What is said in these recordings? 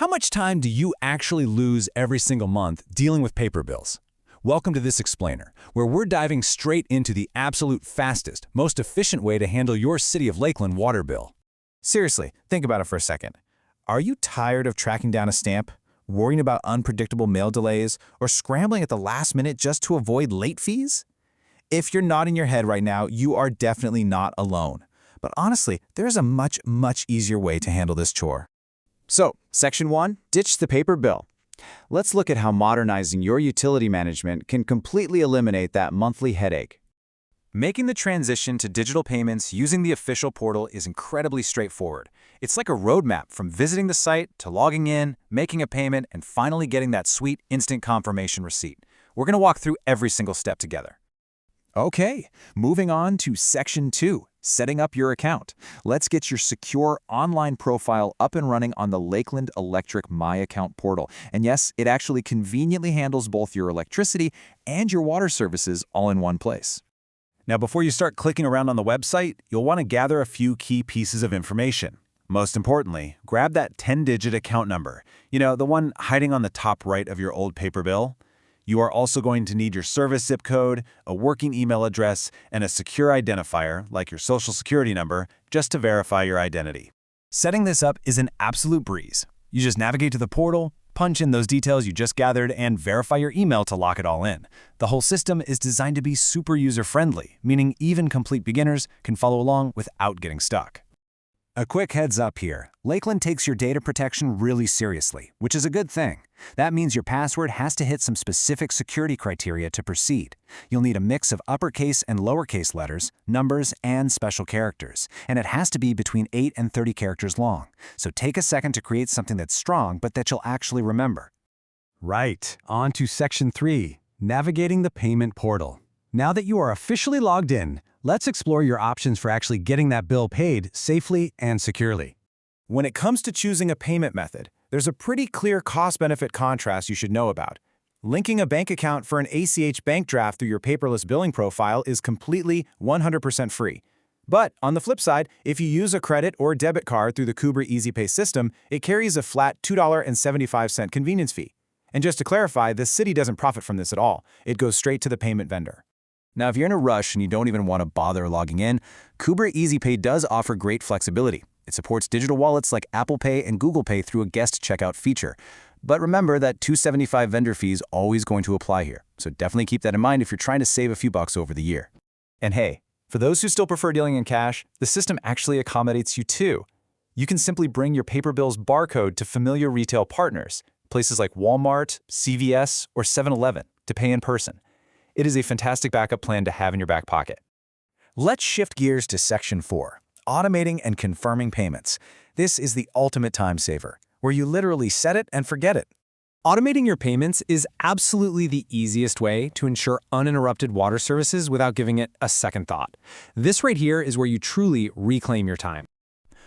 How much time do you actually lose every single month dealing with paper bills? Welcome to this explainer, where we're diving straight into the absolute fastest, most efficient way to handle your City of Lakeland water bill. Seriously, think about it for a second. Are you tired of tracking down a stamp, worrying about unpredictable mail delays, or scrambling at the last minute just to avoid late fees? If you're nodding your head right now, you are definitely not alone. But honestly, there is a much easier way to handle this chore. So, Section 1, ditch the paper bill. Let's look at how modernizing your utility management can completely eliminate that monthly headache. Making the transition to digital payments using the official portal is incredibly straightforward. It's like a roadmap from visiting the site to logging in, making a payment, and finally getting that sweet instant confirmation receipt. We're going to walk through every single step together. Okay, moving on to Section 2, setting up your account. Let's get your secure online profile up and running on the Lakeland Electric My Account portal. And yes, it actually conveniently handles both your electricity and your water services all in one place. Now, before you start clicking around on the website, you'll want to gather a few key pieces of information. Most importantly, grab that 10-digit account number. You know, the one hiding on the top right of your old paper bill. You are also going to need your service zip code, a working email address, and a secure identifier, like your social security number, just to verify your identity. Setting this up is an absolute breeze. You just navigate to the portal, punch in those details you just gathered, and verify your email to lock it all in. The whole system is designed to be super user-friendly, meaning even complete beginners can follow along without getting stuck. A quick heads up here, Lakeland takes your data protection really seriously, which is a good thing. That means your password has to hit some specific security criteria to proceed. You'll need a mix of uppercase and lowercase letters, numbers, and special characters, and it has to be between 8 and 30 characters long. So take a second to create something that's strong, but that you'll actually remember. Right, on to Section 3, navigating the payment portal. Now that you are officially logged in, let's explore your options for actually getting that bill paid safely and securely. When it comes to choosing a payment method, there's a pretty clear cost-benefit contrast you should know about. Linking a bank account for an ACH bank draft through your paperless billing profile is completely 100% free. But on the flip side, if you use a credit or debit card through the Kubra EasyPay system, it carries a flat $2.75 convenience fee. And just to clarify, the city doesn't profit from this at all. It goes straight to the payment vendor. Now, if you're in a rush and you don't even want to bother logging in, Kubra EasyPay does offer great flexibility. It supports digital wallets like Apple Pay and Google Pay through a guest checkout feature. But remember that $2.75 vendor fee is always going to apply here, so definitely keep that in mind if you're trying to save a few bucks over the year. And hey, for those who still prefer dealing in cash, the system actually accommodates you too. You can simply bring your paper bill's barcode to familiar retail partners, places like Walmart, CVS, or 7-Eleven, to pay in person. It is a fantastic backup plan to have in your back pocket. Let's shift gears to Section 4, automating and confirming payments. This is the ultimate time saver, where you literally set it and forget it. Automating your payments is absolutely the easiest way to ensure uninterrupted water services without giving it a second thought. This right here is where you truly reclaim your time.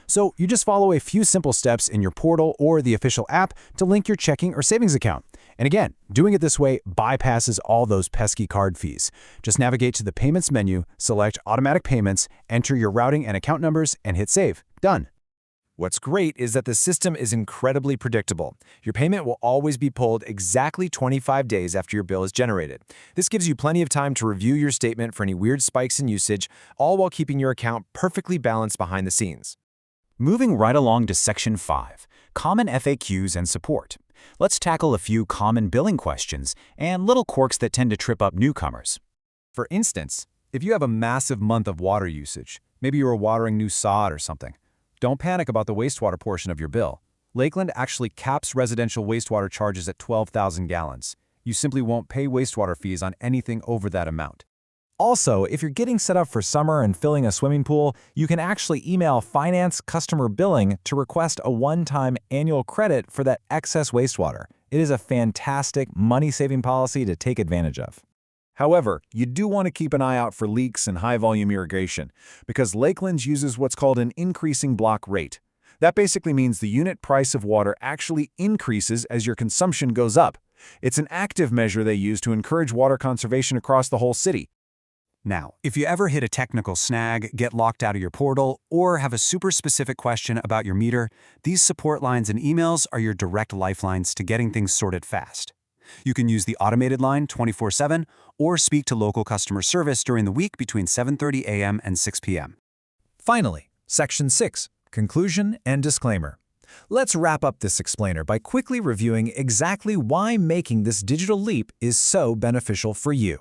So you just follow a few simple steps in your portal or the official app to link your checking or savings account. And again, doing it this way bypasses all those pesky card fees. Just navigate to the Payments menu, select Automatic Payments, enter your routing and account numbers, and hit Save. Done. What's great is that the system is incredibly predictable. Your payment will always be pulled exactly 25 days after your bill is generated. This gives you plenty of time to review your statement for any weird spikes in usage, all while keeping your account perfectly balanced behind the scenes. Moving right along to Section 5, Common FAQs and Support. Let's tackle a few common billing questions and little quirks that tend to trip up newcomers. For instance, if you have a massive month of water usage, maybe you are watering new sod or something, don't panic about the wastewater portion of your bill. Lakeland actually caps residential wastewater charges at 12,000 gallons. You simply won't pay wastewater fees on anything over that amount. Also, if you're getting set up for summer and filling a swimming pool, you can actually email Finance Customer Billing to request a one-time annual credit for that excess wastewater. It is a fantastic money-saving policy to take advantage of. However, you do want to keep an eye out for leaks and high-volume irrigation, because Lakeland uses what's called an increasing block rate. That basically means the unit price of water actually increases as your consumption goes up. It's an active measure they use to encourage water conservation across the whole city. Now, if you ever hit a technical snag, get locked out of your portal, or have a super specific question about your meter, these support lines and emails are your direct lifelines to getting things sorted fast. You can use the automated line 24/7 or speak to local customer service during the week between 7:30 a.m. and 6 p.m. Finally, Section 6, Conclusion and Disclaimer. Let's wrap up this explainer by quickly reviewing exactly why making this digital leap is so beneficial for you.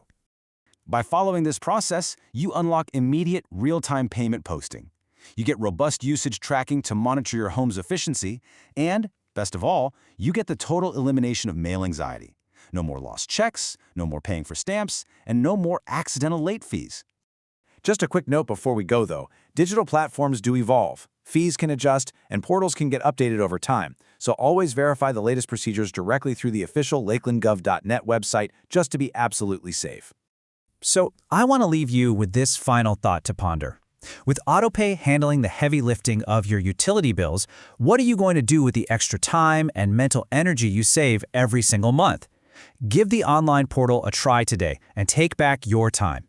By following this process, you unlock immediate, real-time payment posting. You get robust usage tracking to monitor your home's efficiency, and, best of all, you get the total elimination of mail anxiety. No more lost checks, no more paying for stamps, and no more accidental late fees. Just a quick note before we go, though. Digital platforms do evolve. Fees can adjust, and portals can get updated over time. So always verify the latest procedures directly through the official lakelandgov.net website just to be absolutely safe. So I want to leave you with this final thought to ponder. With AutoPay handling the heavy lifting of your utility bills, what are you going to do with the extra time and mental energy you save every single month? Give the online portal a try today and take back your time.